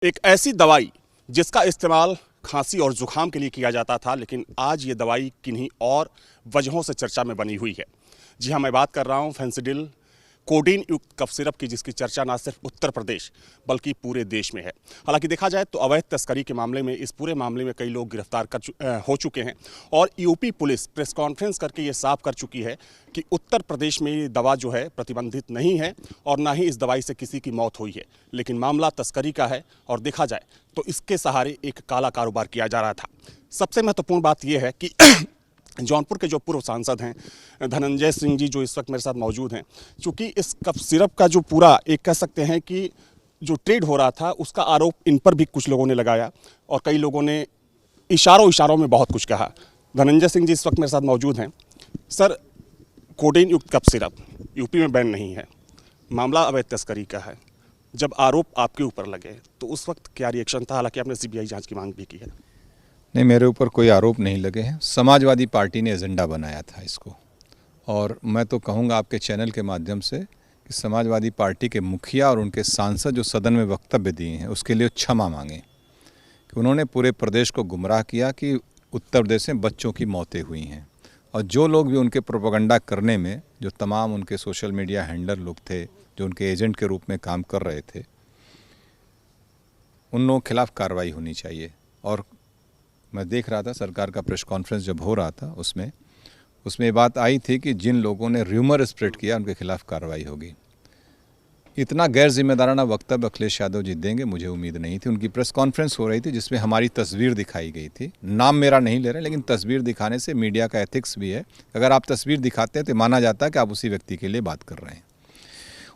एक ऐसी दवाई जिसका इस्तेमाल खांसी और जुकाम के लिए किया जाता था, लेकिन आज ये दवाई किन्हीं और वजहों से चर्चा में बनी हुई है। जी हाँ, मैं बात कर रहा हूँ फेंसिडिल कोडीन युक्त कफ सिरप की, जिसकी चर्चा ना सिर्फ उत्तर प्रदेश बल्कि पूरे देश में है। हालांकि देखा जाए तो अवैध तस्करी के मामले में, इस पूरे मामले में कई लोग गिरफ्तार हो चुके हैं और यूपी पुलिस प्रेस कॉन्फ्रेंस करके ये साफ कर चुकी है कि उत्तर प्रदेश में ये दवा जो है प्रतिबंधित नहीं है और ना ही इस दवाई से किसी की मौत हुई है, लेकिन मामला तस्करी का है और देखा जाए तो इसके सहारे एक काला कारोबार किया जा रहा था। सबसे महत्वपूर्ण बात यह है कि जौनपुर के जो पूर्व सांसद हैं धनंजय सिंह जी, जो इस वक्त मेरे साथ मौजूद हैं, चूँकि इस कफ सिरप का जो पूरा एक कह सकते हैं कि जो ट्रेड हो रहा था उसका आरोप इन पर भी कुछ लोगों ने लगाया और कई लोगों ने इशारों में बहुत कुछ कहा। धनंजय सिंह जी इस वक्त मेरे साथ मौजूद हैं। सर, कोडीन युक्त कफ सिरप यूपी में बैन नहीं है, मामला अवैध तस्करी का है। जब आरोप आपके ऊपर लगे तो उस वक्त क्या रिएक्शन था? हालांकि आपने सीबीआई जांच की मांग भी की है। नहीं, मेरे ऊपर कोई आरोप नहीं लगे हैं। समाजवादी पार्टी ने एजेंडा बनाया था इसको, और मैं तो कहूँगा आपके चैनल के माध्यम से कि समाजवादी पार्टी के मुखिया और उनके सांसद जो सदन में वक्तव्य दिए हैं उसके लिए क्षमा मांगें कि उन्होंने पूरे प्रदेश को गुमराह किया कि उत्तर प्रदेश में बच्चों की मौतें हुई हैं, और जो लोग भी उनके प्रोपेगेंडा करने में, जो तमाम उनके सोशल मीडिया हैंडलर लोग थे जो उनके एजेंट के रूप में काम कर रहे थे, उन लोगों के खिलाफ कार्रवाई होनी चाहिए। और मैं देख रहा था सरकार का प्रेस कॉन्फ्रेंस जब हो रहा था, उसमें ये बात आई थी कि जिन लोगों ने र्यूमर स्प्रेड किया उनके खिलाफ कार्रवाई होगी। इतना गैर जिम्मेदाराना वक्तव्य अखिलेश यादव जी देंगे मुझे उम्मीद नहीं थी। उनकी प्रेस कॉन्फ्रेंस हो रही थी जिसमें हमारी तस्वीर दिखाई गई थी। नाम मेरा नहीं ले रहे, लेकिन तस्वीर दिखाने से मीडिया का एथिक्स भी है। अगर आप तस्वीर दिखाते हैं तो माना जाता है कि आप उसी व्यक्ति के लिए बात कर रहे हैं।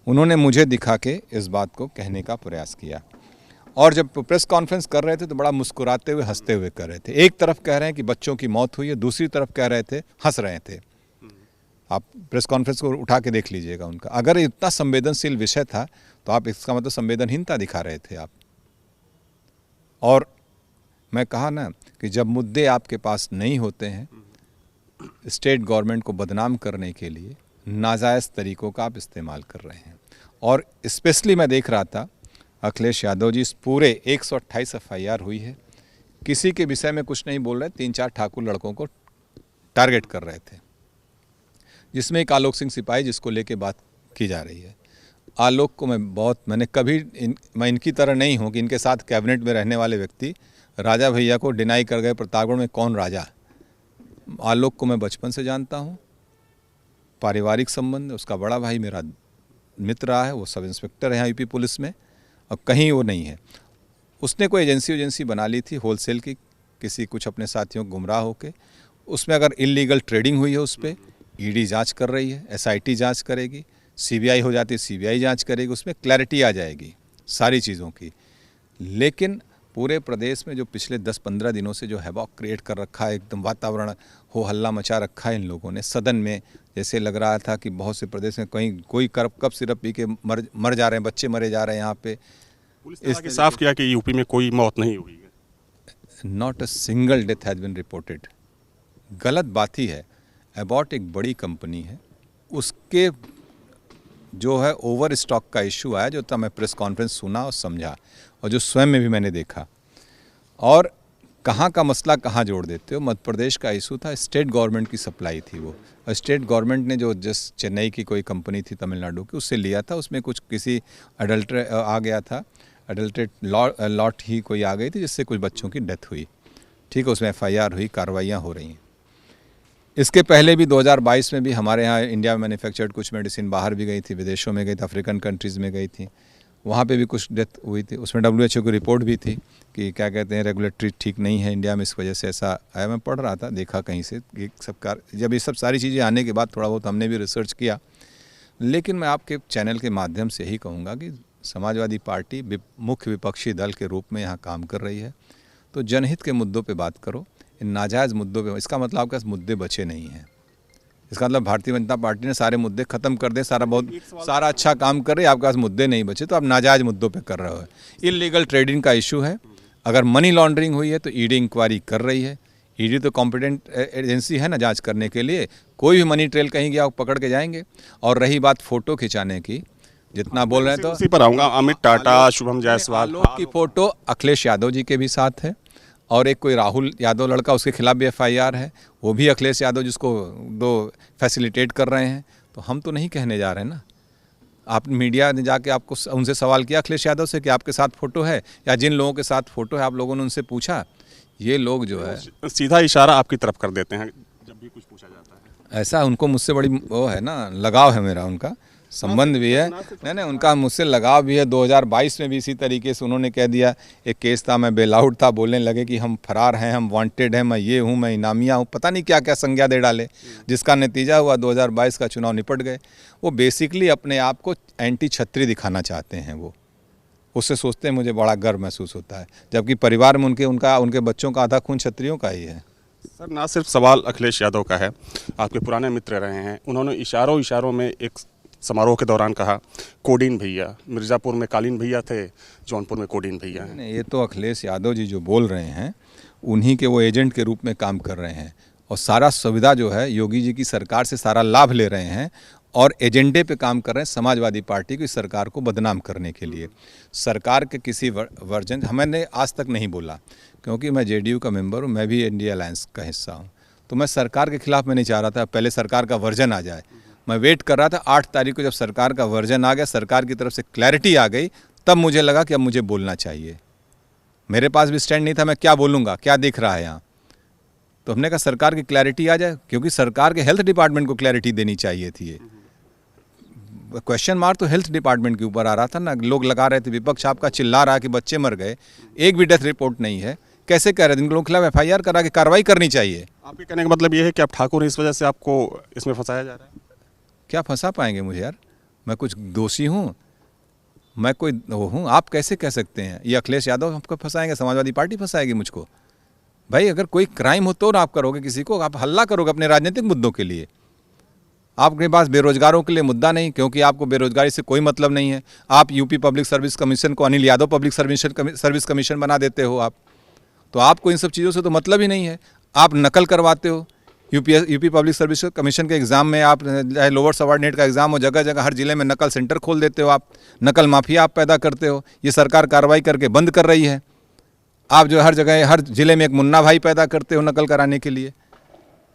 उन्होंने मुझे दिखा के इस बात को कहने का प्रयास किया, और जब प्रेस कॉन्फ्रेंस कर रहे थे तो बड़ा मुस्कुराते हुए हंसते हुए कर रहे थे। एक तरफ कह रहे हैं कि बच्चों की मौत हुई है, दूसरी तरफ कह रहे थे, हंस रहे थे। आप प्रेस कॉन्फ्रेंस को उठा के देख लीजिएगा उनका। अगर इतना संवेदनशील विषय था तो आप इसका मतलब संवेदनहीनता दिखा रहे थे आप। और मैं कहा ना कि जब मुद्दे आपके पास नहीं होते हैं, स्टेट गवर्नमेंट को बदनाम करने के लिए नाजायज़ तरीक़ों का आप इस्तेमाल कर रहे हैं। और स्पेशली मैं देख रहा था अखिलेश यादव जी, इस पूरे 128 FIR हुई है, किसी के विषय में कुछ नहीं बोल रहे, 3-4 ठाकुर लड़कों को टारगेट कर रहे थे, जिसमें एक आलोक सिंह सिपाही जिसको लेके बात की जा रही है। आलोक को मैं इनकी तरह नहीं हूँ कि इनके साथ कैबिनेट में रहने वाले व्यक्ति राजा भैया को डिनाई कर गए प्रतापगढ़ में कौन राजा। आलोक को मैं बचपन से जानता हूँ, पारिवारिक संबंध, उसका बड़ा भाई मेरा मित्र रहा है, वो सब इंस्पेक्टर है यहाँ यूपी पुलिस में, और कहीं वो नहीं है। उसने कोई एजेंसी बना ली थी होलसेल की, किसी कुछ अपने साथियों को गुमराह होके। उसमें अगर इलीगल ट्रेडिंग हुई है उस पर ईडी जांच कर रही है, SIT जांच करेगी, सीबीआई हो जाती है सीबीआई जांच करेगी, उसमें क्लैरिटी आ जाएगी सारी चीज़ों की। लेकिन पूरे प्रदेश में जो पिछले 10-15 दिनों से जो हैवॉक क्रिएट कर रखा है, एकदम वातावरण हो हल्ला मचा रखा है इन लोगों ने सदन में, जैसे लग रहा था कि बहुत से प्रदेश में कहीं कोई कप सिरप पी के मर जा रहे हैं, बच्चे मरे जा रहे हैं यहाँ पे। पुलिस ने साफ किया कि यूपी में कोई मौत नहीं हुई है। Not a single death has been reported. गलत बात ही है। अबॉट एक बड़ी कंपनी है, उसके जो है ओवर स्टॉक का इशू आया, जो था मैं प्रेस कॉन्फ्रेंस सुना और समझा, और जो स्वयं में भी मैंने देखा। और कहाँ का मसला कहाँ जोड़ देते हो। मध्य प्रदेश का इशू था, स्टेट गवर्नमेंट की सप्लाई थी वो, और स्टेट गवर्नमेंट ने जो जिस चेन्नई की कोई कंपनी थी तमिलनाडु की, उससे लिया था। उसमें कुछ किसी अडल्ट्रेट आ गया था, अडल्ट्रेट लॉट ही कोई आ गई थी, जिससे कुछ बच्चों की डेथ हुई। ठीक है, उसमें FIR हुई, कार्रवाइयाँ हो रही हैं। इसके पहले भी 2022 में भी हमारे यहाँ इंडिया में मैन्युफैक्चर्ड कुछ मेडिसिन बाहर भी गई थी, विदेशों में गई थी, अफ्रीकन कंट्रीज़ में गई थी, वहाँ पे भी कुछ डेथ हुई थी। उसमें WHO की रिपोर्ट भी थी कि क्या कहते हैं, रेगुलेटरी ठीक नहीं है इंडिया में, इस वजह से ऐसा आया। मैं पढ़ रहा था, देखा कहीं से कि जब ये सब सारी चीज़ें आने के बाद थोड़ा बहुत हमने भी रिसर्च किया। लेकिन मैं आपके चैनल के माध्यम से यही कहूँगा कि समाजवादी पार्टी मुख्य विपक्षी दल के रूप में यहाँ काम कर रही है, तो जनहित के मुद्दों पे बात करो। इन नाजायज़ मुद्दों पे, इसका मतलब आपके पास मुद्दे बचे नहीं हैं। इसका मतलब भारतीय जनता पार्टी ने सारे मुद्दे ख़त्म कर दिए, सारा अच्छा काम कर रही है, आपके पास मुद्दे नहीं बचे, तो आप नाजायज़ मुद्दों पे कर रहे हो। इलीगल ट्रेडिंग का इशू है, अगर मनी लॉन्ड्रिंग हुई है तो ईडी इंक्वायरी कर रही है। ईडी तो कॉम्पिटेंट एजेंसी है ना जांच करने के लिए, कोई भी मनी ट्रेल कहीं गया पकड़ के जाएंगे। और रही बात फ़ोटो खिंचाने की, जितना बोल रहे हैं। तो उसी पर आऊँगा। अमित टाटा, शुभम जायसवाल, आलोक की फोटो अखिलेश यादव जी के भी साथ है, और एक कोई राहुल यादव लड़का, उसके खिलाफ भी FIR है, वो भी अखिलेश यादव जिसको दो फैसिलिटेट कर रहे हैं। तो हम तो नहीं कहने जा रहे हैं ना। आप मीडिया ने जाके आपको उनसे सवाल किया अखिलेश यादव से कि आपके साथ फ़ोटो है, या जिन लोगों के साथ फ़ोटो है आप लोगों ने उनसे पूछा? ये लोग जो है सीधा इशारा आपकी तरफ कर देते हैं जब भी कुछ पूछा जाता है। ऐसा, उनको मुझसे बड़ी वो है ना, लगाव है मेरा, उनका संबंध भी है। नहीं, उनका मुझसे लगाव भी है। 2022 में भी इसी तरीके से उन्होंने कह दिया, एक केस था, मैं बेल आउट था, बोलने लगे कि हम फरार हैं, हम वांटेड हैं, मैं ये हूँ, मैं इनामिया हूँ, पता नहीं क्या क्या संज्ञा दे डाले, जिसका नतीजा हुआ 2022 का चुनाव निपट गए। वो बेसिकली अपने आप को एंटी छत्री दिखाना चाहते हैं। वो उससे सोचते हैं मुझे बड़ा गर्व महसूस होता है, जबकि परिवार में उनके बच्चों का आधा खून छत्रियों का ही है। सर, ना सिर्फ सवाल अखिलेश यादव का है, आपके पुराने मित्र रहे हैं, उन्होंने इशारों में एक समारोह के दौरान कहा कोडीन भैया। मिर्ज़ापुर में कालीन भैया थे, जौनपुर में कोडीन भैया हैं। ये तो अखिलेश यादव जी जो बोल रहे हैं, उन्हीं के वो एजेंट के रूप में काम कर रहे हैं, और सारा सुविधा जो है योगी जी की सरकार से सारा लाभ ले रहे हैं, और एजेंडे पे काम कर रहे हैं समाजवादी पार्टी की सरकार को बदनाम करने के लिए। सरकार के किसी वर्जन मैंने आज तक नहीं बोला, क्योंकि मैं JDU का मेंबर हूँ, मैं भी इंडिया अलायंस का हिस्सा हूँ। तो मैं सरकार के खिलाफ मैं नहीं चाह रहा था, पहले सरकार का वर्जन आ जाए। मैं वेट कर रहा था 8 तारीख को, जब सरकार का वर्जन आ गया, सरकार की तरफ से क्लैरिटी आ गई, तब मुझे लगा कि अब मुझे बोलना चाहिए। मेरे पास भी स्टैंड नहीं था, मैं क्या बोलूँगा, क्या दिख रहा है यहाँ। तो हमने कहा सरकार की क्लैरिटी आ जाए, क्योंकि सरकार के हेल्थ डिपार्टमेंट को क्लैरिटी देनी चाहिए थी। ये क्वेश्चन मार्क तो हेल्थ डिपार्टमेंट के ऊपर आ रहा था ना। लोग लगा रहे थे, विपक्ष आपका चिल्ला रहा कि बच्चे मर गए, एक भी डेथ रिपोर्ट नहीं है, कैसे कह रहे थे? इन लोगों के खिलाफ FIR करा के कार्रवाई करनी चाहिए। आपके कहने का मतलब ये है कि आप ठाकुर हैं, इस वजह से आपको इसमें फंसाया जा रहा है? क्या फंसा पाएंगे मुझे यार? मैं कुछ दोषी हूँ? मैं कोई वो हूँ? आप कैसे कह सकते हैं? ये अखिलेश यादव हमको फंसाएंगे, समाजवादी पार्टी फंसाएगी मुझको? भाई अगर कोई क्राइम हो तो आप करोगे, किसी को आप हल्ला करोगे अपने राजनीतिक मुद्दों के लिए। आपके पास बेरोजगारों के लिए मुद्दा नहीं, क्योंकि आपको बेरोजगारी से कोई मतलब नहीं है। आप यूपी पब्लिक सर्विस कमीशन को Anil Yadav public service commission बना देते हो आप, तो आपको इन सब चीज़ों से तो मतलब ही नहीं है। आप नकल करवाते हो। यूपी पब्लिक सर्विस कमीशन के एग्ज़ाम में आप, चाहे लोअर सबऑर्डिनेट का एग्ज़ाम हो, जगह जगह हर जिले में नकल सेंटर खोल देते हो आप, नकल माफिया आप पैदा करते हो। ये सरकार कार्रवाई करके बंद कर रही है। आप जो हर जगह हर जिले में एक मुन्ना भाई पैदा करते हो नकल कराने के लिए।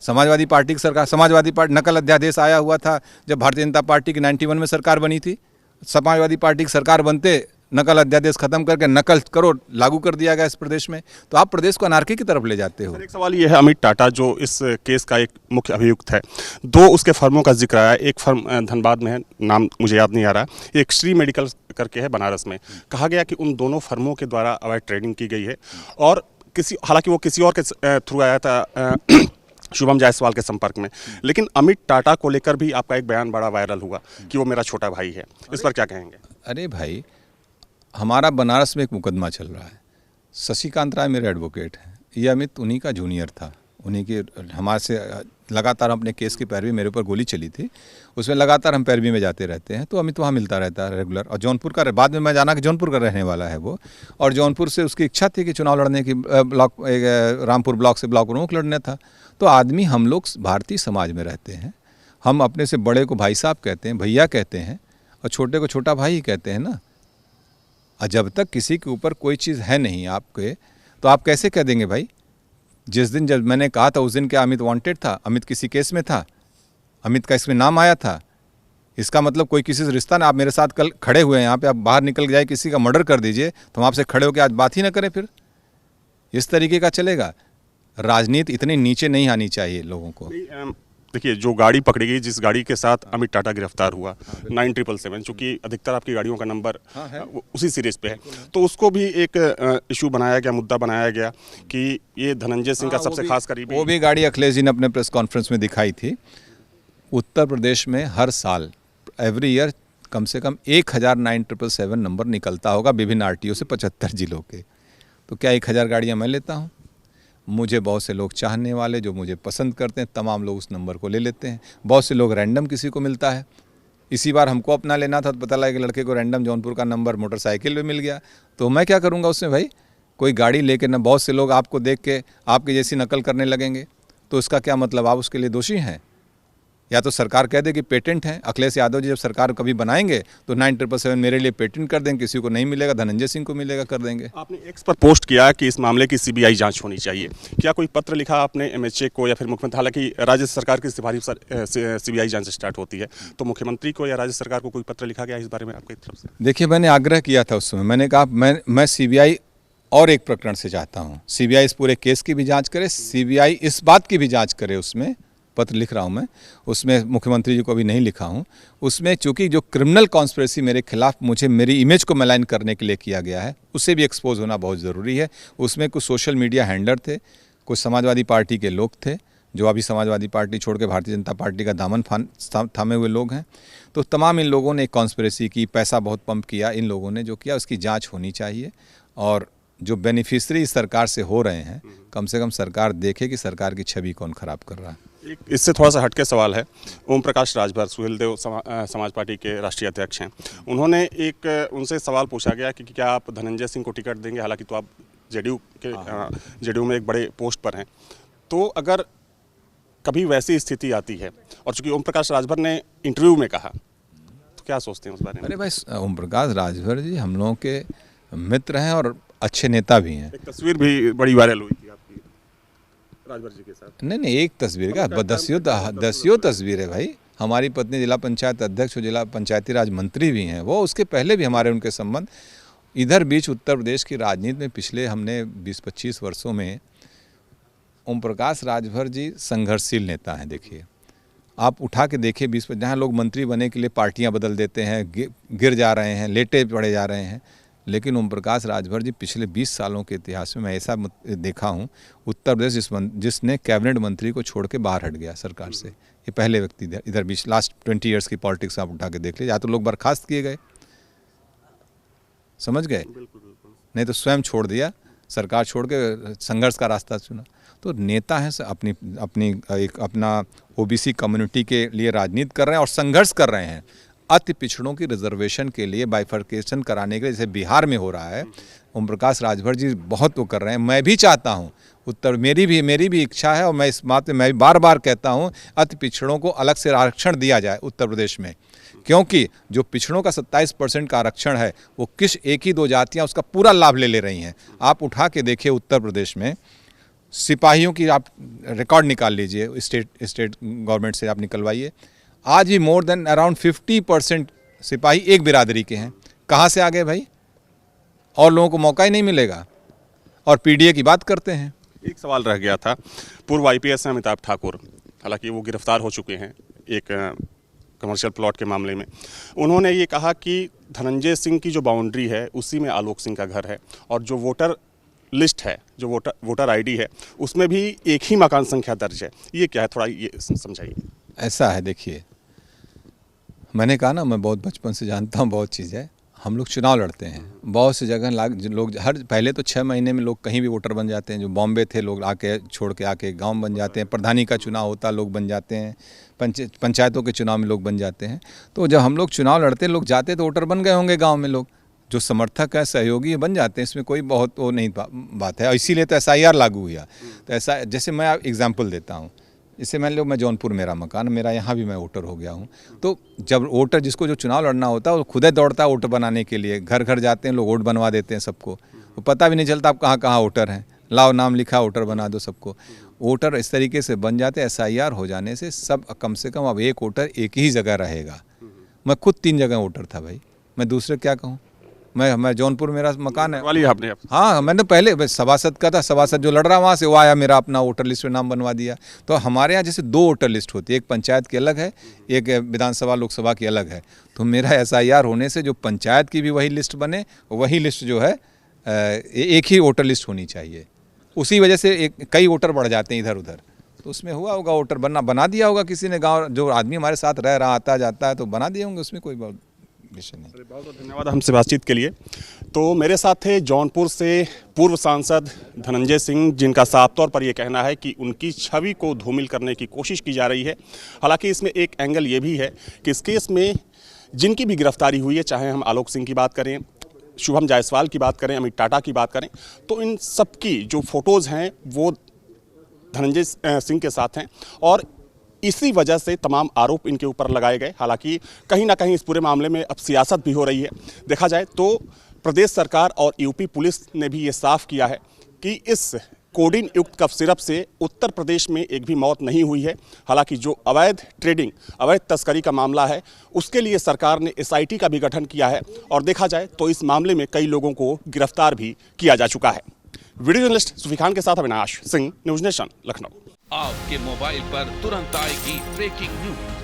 समाजवादी पार्टी की सरकार, समाजवादी पार्टी नकल अध्यादेश आया हुआ था जब भारतीय जनता पार्टी की 91 में सरकार बनी थी। समाजवादी पार्टी की सरकार बनते नकल अध्यादेश खत्म करके नकल करो लागू कर दिया गया इस प्रदेश में। तो आप प्रदेश को अनार्की की तरफ ले जाते हो। एक सवाल ये है, अमित टाटा जो इस केस का एक मुख्य अभियुक्त है, 2 उसके फर्मों का जिक्र आया। एक फर्म धनबाद में है, नाम मुझे याद नहीं आ रहा, एक श्री मेडिकल करके है बनारस में। कहा गया कि उन दोनों फर्मों के द्वारा अवैध ट्रेडिंग की गई है, और हालांकि वो किसी और के थ्रू आया था, शुभम जायसवाल के संपर्क में। लेकिन अमित टाटा को लेकर भी आपका एक बयान बड़ा वायरल हुआ कि वो मेरा छोटा भाई है। इस पर क्या कहेंगे? अरे भाई, हमारा बनारस में एक मुकदमा चल रहा है। शशिकांत राय मेरे एडवोकेट हैं, ये अमित उन्हीं का जूनियर था। उन्हीं के हमारे से लगातार अपने केस की पैरवी, मेरे ऊपर गोली चली थी, उसमें लगातार हम पैरवी में जाते रहते हैं। तो अमित वहाँ मिलता रहता है रेगुलर। और जौनपुर का, बाद में मैं जाना कि जौनपुर का रहने वाला है वो, और जौनपुर से उसकी इच्छा थी कि चुनाव लड़ने की, रामपुर ब्लॉक से ब्लॉक प्रमुख लड़ना था। तो आदमी, हम लोग भारतीय समाज में रहते हैं, हम अपने से बड़े को भाई साहब कहते हैं, भैया कहते हैं, और छोटे को छोटा भाई ही कहते हैं ना। और जब तक किसी के ऊपर कोई चीज़ है नहीं आपके, तो आप कैसे कह देंगे भाई? जिस दिन जब मैंने कहा था उस दिन क्या अमित वांटेड था? अमित किसी केस में था? अमित का इसमें नाम आया था? इसका मतलब कोई किसी से रिश्ता ना। आप मेरे साथ कल खड़े हुए हैं यहाँ पे, आप बाहर निकल जाए किसी का मर्डर कर दीजिए तो हम आपसे खड़े होकर आज बात ही ना करें। फिर इस तरीके का चलेगा? राजनीति इतनी नीचे नहीं आनी चाहिए लोगों को। देखिए, जो गाड़ी पकड़ी गई, जिस गाड़ी के साथ अमित टाटा गिरफ्तार हुआ, 9777, चूँकि अधिकतर आपकी गाड़ियों का नंबर उसी सीरीज पे है, तो उसको भी एक इशू बनाया गया, मुद्दा बनाया गया कि ये धनंजय सिंह का सबसे खास करीबी। वो भी गाड़ी अखिलेश जी ने अपने प्रेस कॉन्फ्रेंस में दिखाई थी। उत्तर प्रदेश में हर साल एवरी ईयर कम से कम 1000 नंबर निकलता होगा विभिन्न RTO से 75 जिलों के। तो क्या 1000 गाड़ियाँ मैं लेता हूँ? मुझे बहुत से लोग चाहने वाले, जो मुझे पसंद करते हैं, तमाम लोग उस नंबर को ले लेते हैं। बहुत से लोग रैंडम किसी को मिलता है। इसी बार हमको अपना लेना था तो पता लगा कि लड़के को रैंडम जौनपुर का नंबर मोटरसाइकिल में मिल गया। तो मैं क्या करूँगा उसमें भाई? कोई गाड़ी लेके ना, बहुत से लोग आपको देख के आपकी जैसी नकल करने लगेंगे, तो इसका क्या मतलब? आप उसके लिए दोषी हैं? या तो सरकार कह दे कि पेटेंट है, अखिलेश यादव जी जब सरकार कभी बनाएंगे तो 9777 मेरे लिए पेटेंट कर देंगे, किसी को नहीं मिलेगा, धनंजय सिंह को मिलेगा, कर देंगे। आपने एक्स पर पोस्ट किया कि इस मामले की सीबीआई जांच होनी चाहिए, क्या कोई पत्र लिखा आपने एमएचए को या फिर मुख्यमंत्री? हालांकि राज्य सरकार की सिफारिश पर सीबीआई जांच स्टार्ट होती है, तो मुख्यमंत्री को या राज्य सरकार को कोई पत्र लिखा गया इस बारे में आपकी तरफ से? देखिए, मैंने आग्रह किया था उस समय, मैंने कहा मैं सीबीआई और एक प्रकरण से चाहता हूँ, सीबीआई इस पूरे केस की भी जांच करे, सीबीआई इस बात की भी जांच करे, उसमें पत्र लिख रहा हूँ मैं, उसमें मुख्यमंत्री जी को अभी नहीं लिखा हूँ, उसमें चूंकि जो क्रिमिनल कॉन्स्पिरेसी मेरे खिलाफ मुझे मेरी इमेज को मलाइन करने के लिए किया गया है, उससे भी एक्सपोज होना बहुत ज़रूरी है। उसमें कुछ सोशल मीडिया हैंडलर थे, कुछ समाजवादी पार्टी के लोग थे, जो अभी समाजवादी पार्टी छोड़ के भारतीय जनता पार्टी का दामन थामे हुए लोग हैं। तो तमाम इन लोगों ने एक कॉन्स्पिरेसी की, पैसा बहुत पंप किया, इन लोगों ने जो किया उसकी जाँच होनी चाहिए। और जो बेनिफिशरी सरकार से हो रहे हैं, कम से कम सरकार देखे कि सरकार की छवि कौन खराब कर रहा है। एक इससे थोड़ा सा हटके सवाल है, ओम प्रकाश राजभर सुहेलदेव समाज पार्टी के राष्ट्रीय अध्यक्ष हैं, उन्होंने उनसे सवाल पूछा गया कि क्या आप धनंजय सिंह को टिकट देंगे, हालांकि तो आप जेडीयू में एक बड़े पोस्ट पर हैं, तो अगर कभी वैसी स्थिति आती है, और चूंकि ओम प्रकाश राजभर ने इंटरव्यू में कहा, तो क्या सोचते हैं उस बारे में? अरे भाई, ओम प्रकाश राजभर जी हम लोगों के मित्र हैं और अच्छे नेता भी हैं। एक तस्वीर भी बड़ी वायरल हुई थी आपकी राजभर जी के साथ। नहीं, एक तस्वीर का दसियों तस्वीर है भाई। हमारी पत्नी जिला पंचायत अध्यक्ष और जिला पंचायती राज मंत्री भी हैं, वो उसके पहले भी हमारे उनके संबंध। इधर बीच उत्तर प्रदेश की राजनीति में पिछले हमने 20-25 वर्षों में ओम प्रकाश राजभर जी संघर्षशील नेता हैं। देखिए, आप उठा के देखिए, 20 जहाँ लोग मंत्री बनने के लिए पार्टियां बदल देते हैं, गिर जा रहे हैं, लेटे पड़े जा रहे हैं, लेकिन ओम प्रकाश राजभर जी पिछले 20 सालों के इतिहास में मैं ऐसा देखा हूँ, उत्तर प्रदेश जिसने कैबिनेट मंत्री को छोड़ के बाहर हट गया सरकार से, ये पहले व्यक्ति इधर बीच लास्ट 20 ईयर्स की पॉलिटिक्स आप उठा के देख लीजिए। या तो लोग बर्खास्त किए गए, समझ गए, नहीं तो स्वयं छोड़ दिया, सरकार छोड़ के संघर्ष का रास्ता चुना। तो नेता हैं, अपना ओबीसी कम्युनिटी के लिए राजनीति कर रहे हैं और संघर्ष कर रहे हैं। अति पिछड़ों की रिजर्वेशन के लिए बाइफर्केशन कराने के लिए, जैसे बिहार में हो रहा है, ओम प्रकाश राजभर जी बहुत वो कर रहे हैं। मैं भी चाहता हूँ, मेरी भी इच्छा है, और मैं इस बात में मैं बार बार कहता हूँ, अति पिछड़ों को अलग से आरक्षण दिया जाए उत्तर प्रदेश में, क्योंकि जो पिछड़ों का 27% का आरक्षण है, वो किस एक ही 2 जातियाँ उसका पूरा लाभ ले रही हैं। आप उठा के देखिए, उत्तर प्रदेश में सिपाहियों की आप रिकॉर्ड निकाल लीजिए, स्टेट गवर्नमेंट से आप निकलवाइए, आज भी मोर देन अराउंड 50% सिपाही एक बिरादरी के हैं। कहाँ से आ गए भाई? और लोगों को मौका ही नहीं मिलेगा, और पीडीए की बात करते हैं। एक सवाल रह गया था, पूर्व आईपीएस हैं अमिताभ ठाकुर, हालांकि वो गिरफ्तार हो चुके हैं एक कमर्शियल प्लॉट के मामले में। उन्होंने ये कहा कि धनंजय सिंह की जो बाउंड्री है उसी में आलोक सिंह का घर है, और जो वोटर लिस्ट है, जो वोटर आईडी है, उसमें भी एक ही मकान संख्या दर्ज है। ये क्या है, थोड़ा ये समझाइए। ऐसा है, देखिए, मैंने कहा ना, मैं बहुत बचपन से जानता हूँ बहुत चीज़ है। हम लोग चुनाव लड़ते हैं, बहुत सी जगह लोग पहले तो 6 महीने में लोग कहीं भी वोटर बन जाते हैं। जो बॉम्बे थे, लोग आके छोड़ के आके गांव बन जाते हैं। प्रधानी का चुनाव होता, लोग बन जाते हैं। पंचायतों के चुनाव में लोग बन जाते हैं। तो जब हम लोग चुनाव लड़ते हैं, लोग जाते तो वोटर बन गए होंगे गाँव में, लोग जो समर्थक है, सहयोगी बन जाते हैं, इसमें कोई बहुत वो नहीं बात है। इसीलिए तो SIR लागू हुआ। तो ऐसा, जैसे मैं एग्जाम्पल देता हूँ, इससे मान लो मैं जौनपुर, मेरा मकान, मेरा यहाँ भी मैं वोटर हो गया हूँ। तो जब वोटर, जिसको जो चुनाव लड़ना होता है, वो खुद ही दौड़ता है वोटर बनाने के लिए, घर घर जाते हैं लोग, वोट बनवा देते हैं सबको। वो पता भी नहीं चलता आप कहाँ कहाँ वोटर हैं, लाओ नाम लिखा, वोटर बना दो सबको। वोटर इस तरीके से बन जाते, SIR हो जाने से सब कम से कम अब एक वोटर एक ही जगह रहेगा। मैं खुद 3 जगह वोटर था भाई, मैं दूसरे क्या कहूँ। मैं जौनपुर, मेरा मकान है। वाली आपने? हाँ, मैंने पहले सभासद का था, सभासद जो लड़ रहा वहाँ से वो आया, मेरा अपना वोटर लिस्ट में नाम बनवा दिया। तो हमारे यहाँ जैसे 2 वोटर लिस्ट होती है, एक पंचायत की अलग है, एक विधानसभा लोकसभा की अलग है। तो मेरा SIR होने से जो पंचायत की भी वही लिस्ट बने, वही लिस्ट जो है एक ही वोटर लिस्ट होनी चाहिए। उसी वजह से कई वोटर बढ़ जाते हैं इधर उधर। तो उसमें हुआ होगा, वोटर बना दिया होगा किसी ने, गाँव जो आदमी हमारे साथ रह रहा, आता जाता है, तो बना दिए होंगे, उसमें कोई विषय नहीं। बहुत बहुत धन्यवाद हमसे बातचीत के लिए। तो मेरे साथ थे जौनपुर से पूर्व सांसद धनंजय सिंह, जिनका साफ तौर पर यह कहना है कि उनकी छवि को धूमिल करने की कोशिश की जा रही है। हालांकि इसमें एक एंगल ये भी है कि इस केस में जिनकी भी गिरफ्तारी हुई है, चाहे हम आलोक सिंह की बात करें, शुभम जायसवाल की बात करें, अमित टाटा की बात करें, तो इन सब की जो फोटोज़ हैं वो धनंजय सिंह के साथ हैं। और इसी वजह से तमाम आरोप इनके ऊपर लगाए गए। हालांकि कहीं ना कहीं इस पूरे मामले में अब सियासत भी हो रही है। देखा जाए तो प्रदेश सरकार और यूपी पुलिस ने भी ये साफ किया है कि इस कोडीन युक्त कफ सिरप से उत्तर प्रदेश में एक भी मौत नहीं हुई है। हालांकि जो अवैध ट्रेडिंग, अवैध तस्करी का मामला है, उसके लिए सरकार ने एसआईटी का भी गठन किया है और देखा जाए तो इस मामले में कई लोगों को गिरफ्तार भी किया जा चुका है। वीडियो जर्नलिस्ट सुफी खान के साथ अविनाश सिंह, न्यूज नेशन, लखनऊ। आपके मोबाइल पर तुरंत आएगी ब्रेकिंग न्यूज।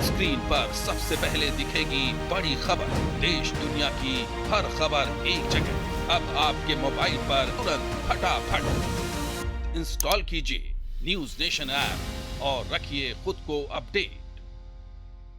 स्क्रीन पर सबसे पहले दिखेगी बड़ी खबर। देश दुनिया की हर खबर एक जगह। अब आपके मोबाइल पर तुरंत फटाफट इंस्टॉल कीजिए न्यूज नेशन ऐप और रखिए खुद को अपडेट।